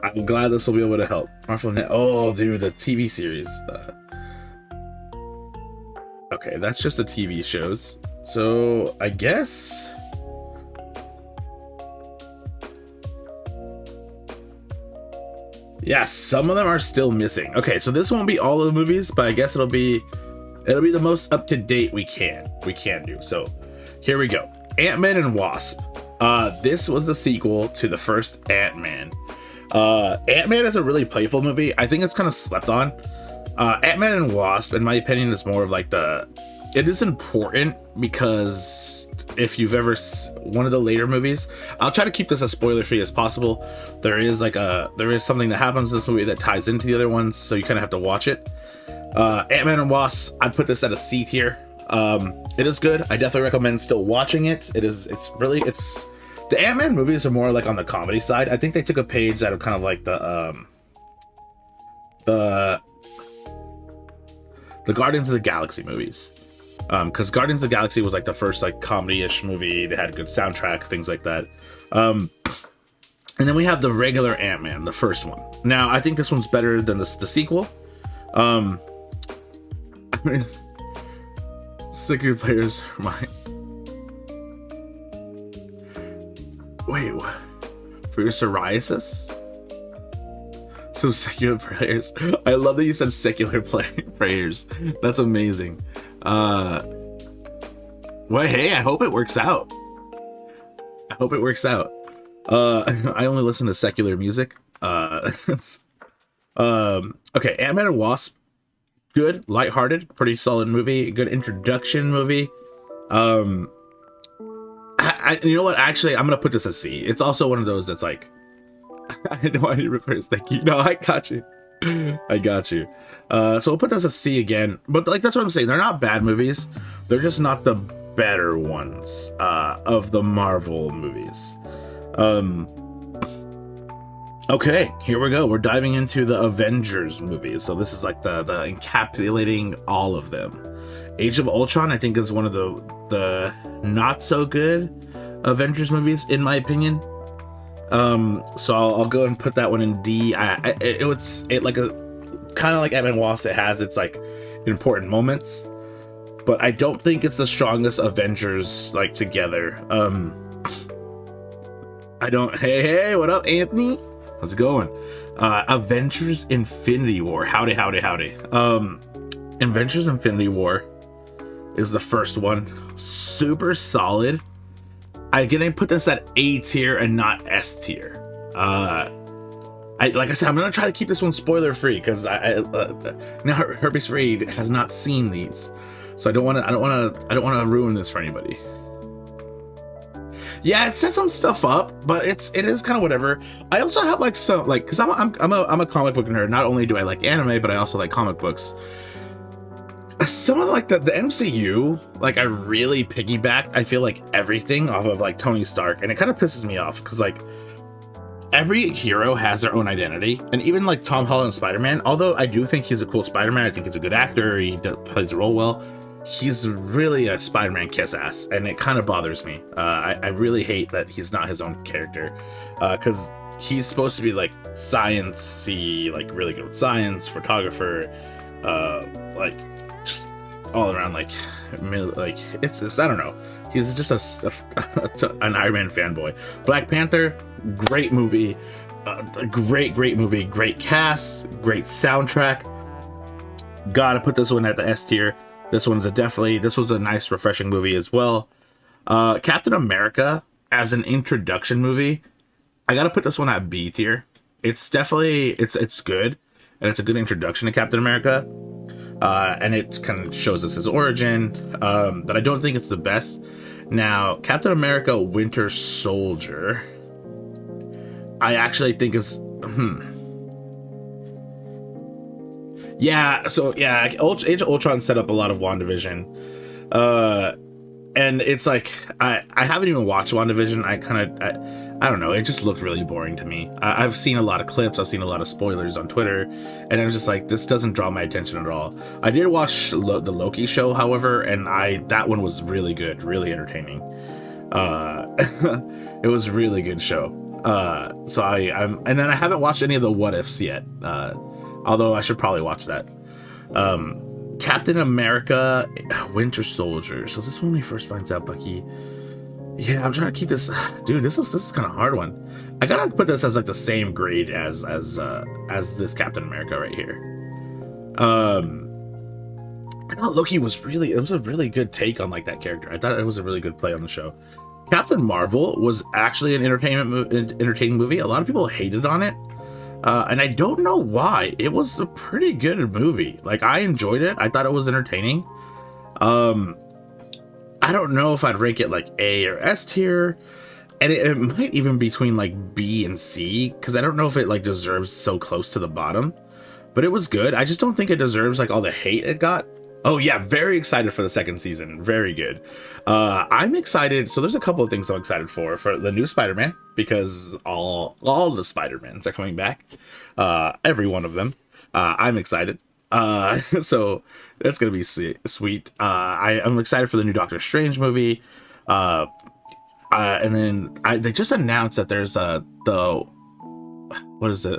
I'm glad this will be able to help. Marvel Net. Oh, dude, the TV series. Okay, that's just the TV shows. So I guess. Yeah, some of them are still missing. Okay, so this won't be all of the movies, but I guess it'll be the most up to date we can do. So here we go. Ant-Man and Wasp. This was the sequel to the first Ant-Man. Ant-Man is a really playful movie. I think it's kind of slept on. Ant-Man and Wasp, in my opinion, is more of like it is important because if you've ever one of the later movies, I'll try to keep this as spoiler free as possible. There is something that happens in this movie that ties into the other ones, so you kind of have to watch it. Ant-Man and Wasp, I'd put this at a C tier. It is good. I definitely recommend still watching it. The Ant-Man movies are more like on the comedy side. I think they took a page out of kind of like the Guardians of the Galaxy movies. Because Guardians of the Galaxy was like the first like comedy-ish movie. They had good soundtrack, things like that. And then we have the regular Ant-Man, the first one. Now, I think this one's better than the sequel. I mean, secular players are mine. Wait, what? For your psoriasis? So secular prayers. I love that you said secular prayers. That's amazing. Well, hey, I hope it works out. I only listen to secular music. Okay, Ant-Man and Wasp. Good, lighthearted, pretty solid movie. Good introduction movie. You know what? Actually, I'm gonna put this as C. It's also one of those that's like, I know I need repairs. Thank you. No, I got you. So we'll put this as C again. But like that's what I'm saying. They're not bad movies. They're just not the better ones of the Marvel movies. Okay, here we go. We're diving into the Avengers movies. So this is like the encapsulating all of them. Age of Ultron, I think, is one of the not so good Avengers movies, in my opinion. So I'll go and put that one in D. It's like a kind of like Ant-Man Wasp. It has its like important moments, but I don't think it's the strongest Avengers like together. I don't. Hey, what up, Anthony? How's it going? Avengers Infinity War. Howdy. Avengers Infinity War is the first one. Super solid. I'm gonna put this at A tier and not S tier. Like I said, I'm gonna try to keep this one spoiler free because now Herpes Free has not seen these, so I don't want to ruin this for anybody. Yeah, it set some stuff up, but it is kind of whatever. I also have like some like because I'm a comic book nerd. Not only do I like anime, but I also like comic books. Some of like the MCU, like I really piggybacked, I feel like everything off of like Tony Stark, and it kind of pisses me off because like every hero has their own identity, and even like Tom Holland Spider-Man, although I do think he's a cool Spider-Man, I think he's a good actor, plays the role well, he's really a Spider-Man kiss ass, and it kind of bothers me. I really hate that he's not his own character, because he's supposed to be like science-y, like really good with science, photographer, like just all around like it's just, I don't know, he's just an Iron Man fanboy. Black Panther, great movie, great movie, great cast, great soundtrack. Gotta put this one at the S tier. This was a nice refreshing movie as well. Captain America as an introduction movie, I gotta put this one at B tier. It's definitely it's good, and it's a good introduction to Captain America. And it kind of shows us his origin, but I don't think it's the best. Now, Captain America Winter Soldier, I actually think is, yeah, so yeah, Age of Ultron set up a lot of WandaVision, and it's like, I haven't even watched WandaVision. I don't know, it just looked really boring to me. I've seen a lot of clips, I've seen a lot of spoilers on Twitter, and I was just like, this doesn't draw my attention at all. I did watch the Loki show, however, and that one was really good, really entertaining. It was a really good show. So I'm, and then I haven't watched any of the What Ifs yet. Although I should probably watch that. Captain America, Winter Soldier. So this one, when he first finds out Bucky. Yeah, I'm trying to keep this. Dude, this is kind of a hard one. I gotta put this as like the same grade as this Captain America right here. I thought Loki was really, it was a really good take on like that character. I thought it was a really good play on the show. Captain Marvel was actually an entertaining movie. A lot of people hated on it. And I don't know why. It was a pretty good movie. Like, I enjoyed it. I thought it was entertaining. I don't know if I'd rank it like A or S tier. And it might even be between like B and C, because I don't know if it like deserves so close to the bottom. But it was good. I just don't think it deserves like all the hate it got. Oh yeah, very excited for the second season. Very good. I'm excited. So there's a couple of things I'm excited for the new Spider-Man, because all the Spider-Mans are coming back. Every one of them. I'm excited. So that's gonna be sweet. I'm excited for the new Doctor Strange movie. And then they just announced that there's what is it?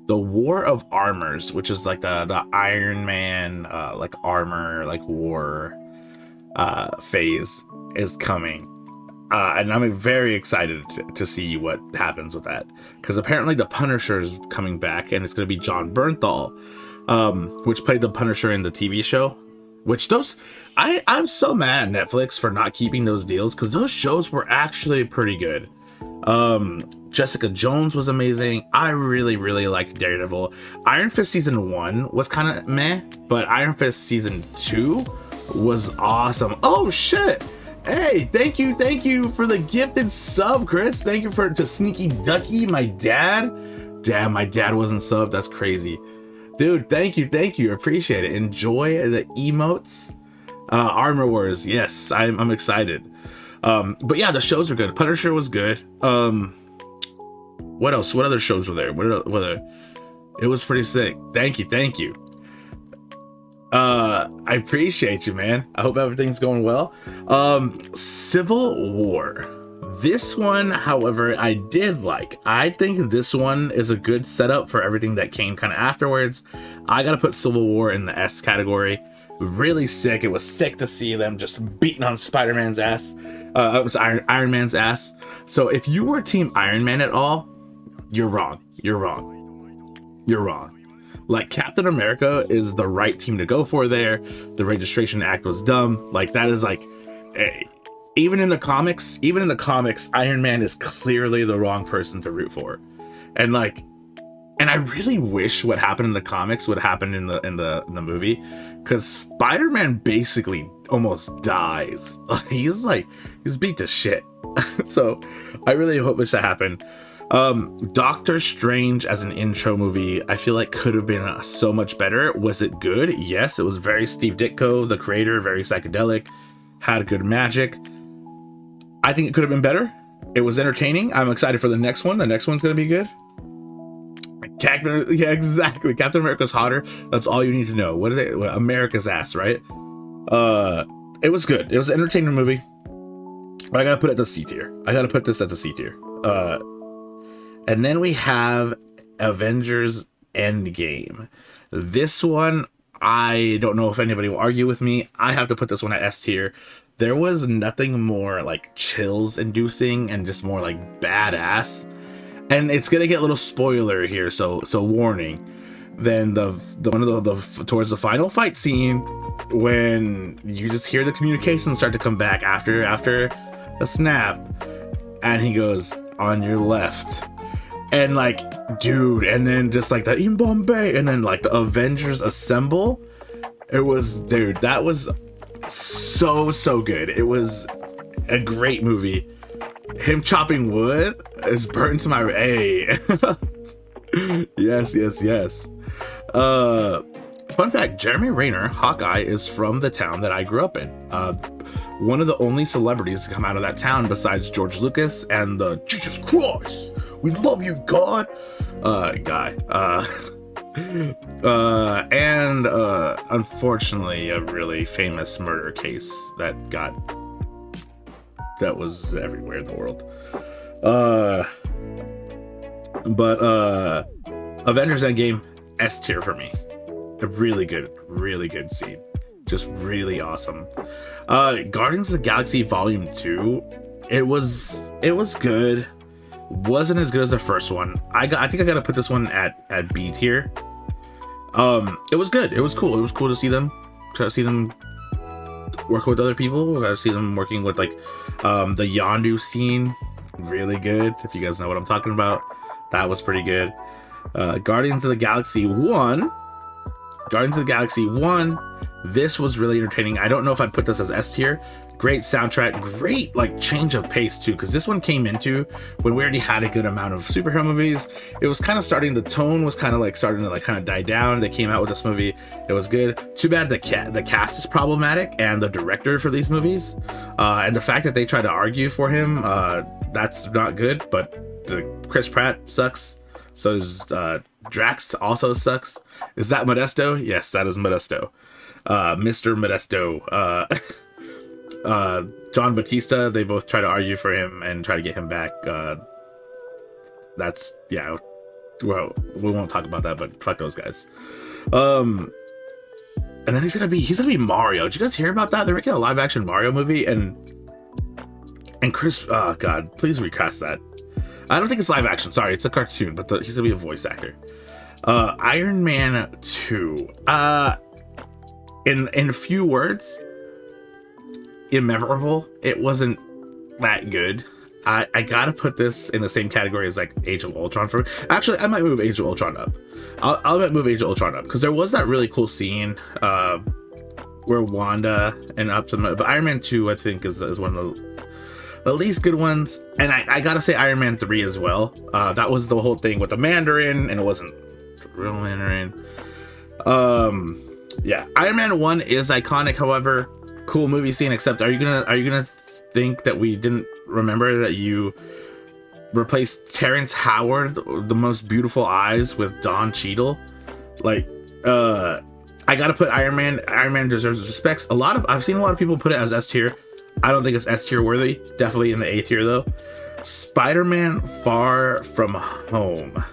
The War of Armors, which is like the Iron Man like armor like war phase is coming. And I'm very excited to see what happens with that, because apparently the Punisher is coming back, and it's going to be John Bernthal, which played the Punisher in the TV show. Which I'm so mad at Netflix for not keeping those deals, because those shows were actually pretty good. Jessica Jones was amazing. I really, really liked Daredevil. Iron Fist season 1 was kind of meh, but Iron Fist season 2 was awesome. Oh shit! Hey, thank you for the gifted sub, Chris. Thank you to Sneaky Ducky, my dad. Damn, my dad wasn't subbed. That's crazy. Dude, thank you. Appreciate it. Enjoy the emotes. Armor Wars, yes, I'm excited. But yeah, the shows were good. Punisher was good. What else? What other shows were there? It was pretty sick. Thank you. I appreciate you, man. I hope everything's going well. Civil War. This one, however, I did like. I think this one is a good setup for everything that came kind of afterwards. I gotta put Civil War in the S category. Really sick. It was sick to see them just beating on Spider-Man's ass. It was Iron Man's ass. So if you were Team Iron Man at all, you're wrong. Like, Captain America is the right team to go for there. The Registration Act was dumb. Like, that is like, even in the comics, Iron Man is clearly the wrong person to root for. And I really wish what happened in the comics would happen in the movie, because Spider-Man basically almost dies. He's beat to shit. So I really wish that happened. Doctor Strange as an intro movie, I feel like could have been so much better. Was it good? Yes, it was very Steve Ditko, the creator, very psychedelic, had good magic. I think it could have been better. It was entertaining. I'm excited for the next one. The next one's going to be good. Yeah, exactly. Captain America's hotter. That's all you need to know. What is it? America's ass, right? It was good. It was an entertaining movie. But I gotta put it at the C tier. I gotta put this at the C tier. And then we have Avengers End Game. This one, I don't know if anybody will argue with me. I have to put this one at S tier. There was nothing more like chills inducing and just more like badass. And it's gonna get a little spoiler here, so warning. Then towards the final fight scene, when you just hear the communications start to come back after a snap, and he goes, "On your left," and like, dude, and then just like the in Bombay, and then like the Avengers assemble. It was, dude, that was so good. It was a great movie. Him chopping wood is burnt to my yes. Fun fact, Jeremy Renner, Hawkeye, is from the town that I grew up in. One of the only celebrities to come out of that town besides George Lucas and the Jesus Christ, we love you, God guy. And unfortunately, a really famous murder case that was everywhere in the world. But Avengers End Game, S tier for me. A really good scene. Just really awesome. Guardians of the Galaxy Volume 2, it was good. Wasn't as good as the first one. I think I gotta put this one at B tier. It was good. It was cool. It was cool to see them working with other people. I see them working with like the Yondu scene. Really good. If you guys know what I'm talking about, that was pretty good. Guardians of the Galaxy 1. This was really entertaining. I don't know if I'd put this as S tier. Great soundtrack, great like change of pace too, because this one came into when we already had a good amount of superhero movies. It was kind of starting, the tone was kind of like starting to like kind of die down. They came out with this movie, it was good. Too bad the cast is problematic and the director for these movies, and the fact that they tried to argue for him, that's not good. But Chris Pratt sucks. So does Drax, also sucks. Is that Modesto? Yes, that is Modesto. Mr. Modesto. John Batista, they both try to argue for him and try to get him back. That's, yeah, well, we won't talk about that, but fuck those guys. And then he's gonna be Mario. Did you guys hear about that? They're making a live action Mario movie, and Chris, oh god, please recast that. I don't think it's live action, sorry, it's a cartoon, but he's gonna be a voice actor. Iron Man 2. In a few words, immemorable. It wasn't that good. I gotta put this in the same category as like Age of Ultron for me. Actually, I might move Age of Ultron up. I'll move Age of Ultron up because there was that really cool scene where Wanda and but Iron Man 2 I think is one of the least good ones, and I gotta say Iron Man 3 as well. That was the whole thing with the Mandarin, and it wasn't the real Mandarin. Yeah, Iron Man 1 is iconic, however, cool movie scene, except are you gonna think that we didn't remember that you replaced Terrence Howard, the most beautiful eyes, with Don Cheadle? Like, I gotta put Iron Man deserves his respects. I've seen a lot of people put it as S tier. I don't think it's S tier worthy. Definitely in the A tier though. Spider-Man Far From Home.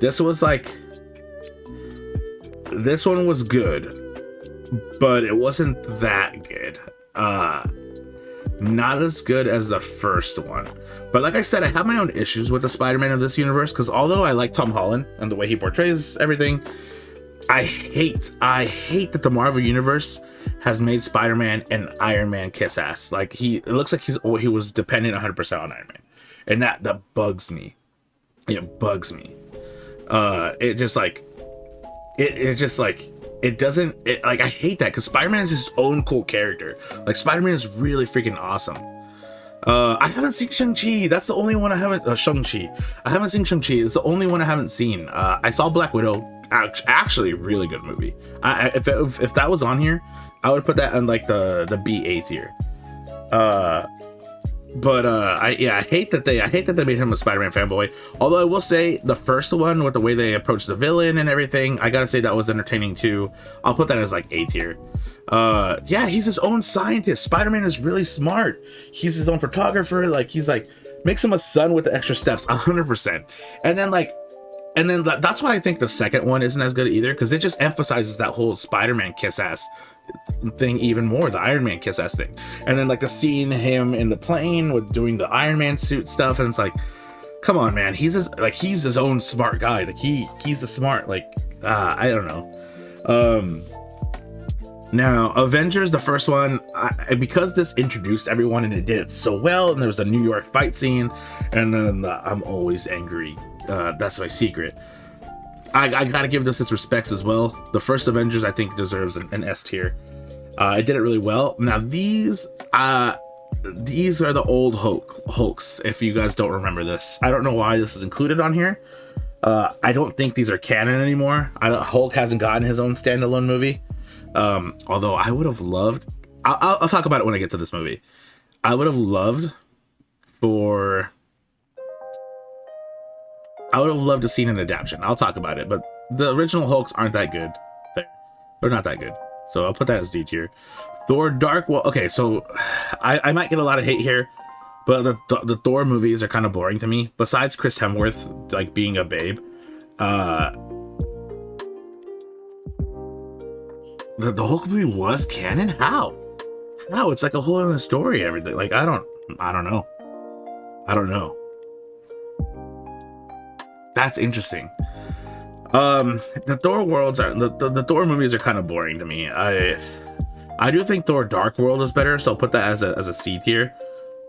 This one was good, but it wasn't that good. Not as good as the first one. But like I said, I have my own issues with the Spider-Man of this universe, because although I like Tom Holland and the way he portrays everything, I hate that the Marvel Universe has made Spider-Man and Iron Man kiss ass. Like it looks like he was dependent 100% on Iron Man, and that bugs me. It bugs me. It just like I hate that, because Spider-Man is his own cool character. Like Spider-Man is really freaking awesome. I haven't seen Shang-Chi. That's the only one I haven't. Shang-Chi. I haven't seen Shang-Chi. It's the only one I haven't seen. I saw Black Widow. Actually, really good movie. If that was on here, I would put that on like the BA tier. But I hate that they made him a Spider-Man fanboy. Although I will say the first one, with the way they approached the villain and everything, I gotta say that was entertaining too. I'll put that as like A tier. Yeah, he's his own scientist. Spider-Man is really smart. He's his own photographer. Like he's like, makes him a son with the extra steps, 100%. And then that's why I think the second one isn't as good either, because it just emphasizes that whole Spider-Man kiss ass thing even more, the Iron Man kiss ass thing. And then like the scene him in the plane with doing the Iron Man suit stuff, and it's like, come on man, he's his own smart guy. Like he's a smart, like I don't know. Now Avengers, the first one, because this introduced everyone and it did it so well, and there was a New York fight scene, and then I'm always angry, that's my secret. I gotta give this its respects as well. The first Avengers, I think, deserves an S tier. It did it really well. Now these are the old Hulks. If you guys don't remember this, I don't know why this is included on here. I don't think these are canon anymore. Hulk hasn't gotten his own standalone movie. Although I would have loved. I'll talk about it when I get to this movie. I would have loved to see an adaptation. I'll talk about it, but the original Hulks aren't that good. They're not that good. So I'll put that as D tier. Thor Dark World. Okay, so I might get a lot of hate here, But the Thor movies are kind of boring to me. Besides Chris Hemsworth like being a babe, the Hulk movie was canon. How? It's like a whole other story. Everything. Like I don't know. That's interesting. The Thor worlds are the Thor movies are kind of boring to me. I do think Thor Dark World is better, so I'll put that as a C tier.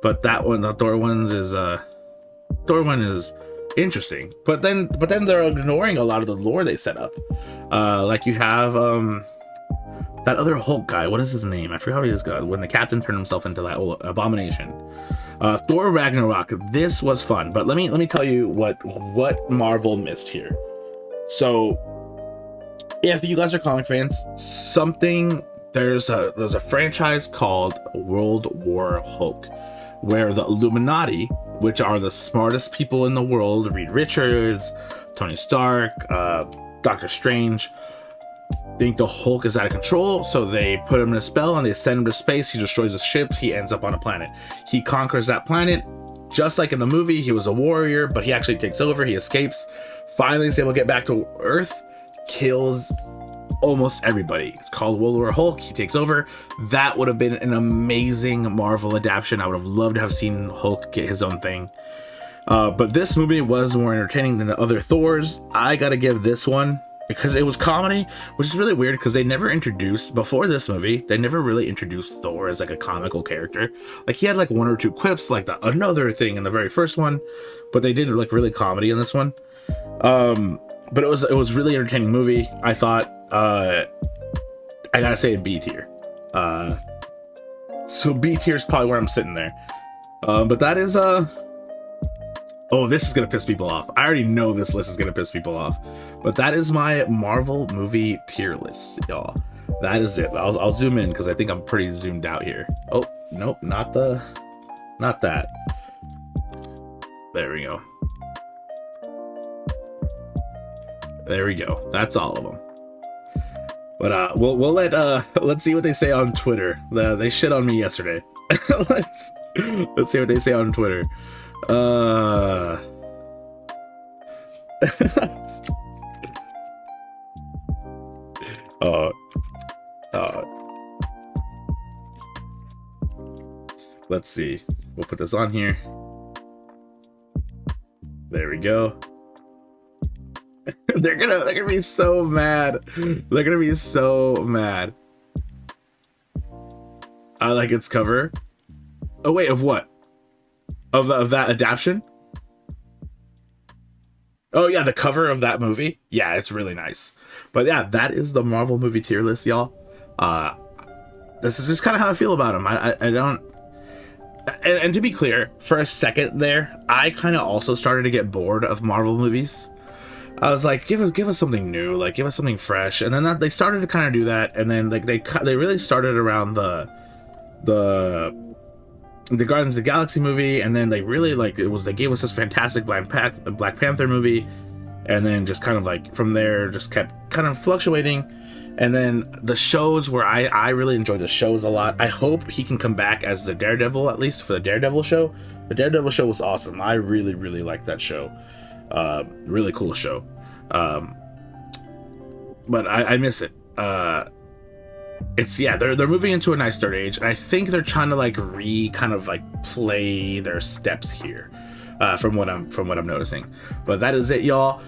But that one, the Thor one is interesting. But then they're ignoring a lot of the lore they set up. Like you have that other Hulk guy. What is his name? I forgot what he is. When the Captain turned himself into that abomination. Thor Ragnarok. This was fun, but let me tell you what Marvel missed here. So, if you guys are comic fans, there's a franchise called World War Hulk, where the Illuminati, which are the smartest people in the world, Reed Richards, Tony Stark, Doctor Strange, think the Hulk is out of control, so they put him in a spell and they send him to space. He destroys a ship. He ends up on a planet. He conquers that planet. Just like in the movie, he was a warrior, but he actually takes over. He escapes. Finally, is able to get back to Earth. Kills almost everybody. It's called World War Hulk. He takes over. That would have been an amazing Marvel adaptation. I would have loved to have seen Hulk get his own thing. But this movie was more entertaining than the other Thors. I gotta give this one, because it was comedy, which is really weird because they never introduced, before this movie, they never really introduced Thor as like a comical character. Like he had like one or two quips, like another thing in the very first one, but they did like really comedy in this one. But it was really entertaining movie. I thought, I gotta say a B tier. So B tier is probably where I'm sitting there. But that is, oh, this is gonna piss people off. I already know this list is gonna piss people off, but that is my Marvel movie tier list, y'all. That is it. I'll zoom in because I think I'm pretty zoomed out here. Oh, nope, not that. There we go. There we go. That's all of them. But we'll let's see what they say on Twitter. They shit on me yesterday. let's see what they say on Twitter. Let's see. We'll put this on here. There we go. They're gonna be so mad. They're gonna be so mad. I like its cover. Oh wait, of what? Of that adaptation? Oh yeah, the cover of that movie. Yeah, it's really nice. But yeah, that is the Marvel movie tier list, y'all. This is just kind of how I feel about them. I don't. And to be clear, for a second there, I kind of also started to get bored of Marvel movies. I was like, give us something new, like give us something fresh. And then they started to kind of do that, and then like they really started around the Guardians of the Galaxy movie, and then they really they gave us this fantastic Black Panther movie, and then just kind of like from there just kept kind of fluctuating. And then the shows where I really enjoyed the shows a lot. I hope he can come back as the Daredevil, at least for the Daredevil show. The Daredevil show was awesome. I really, really liked that show. Really cool show. But I miss it. They're moving into a nice third age, and I think they're trying to play their steps here. From what I'm noticing. But that is it, y'all.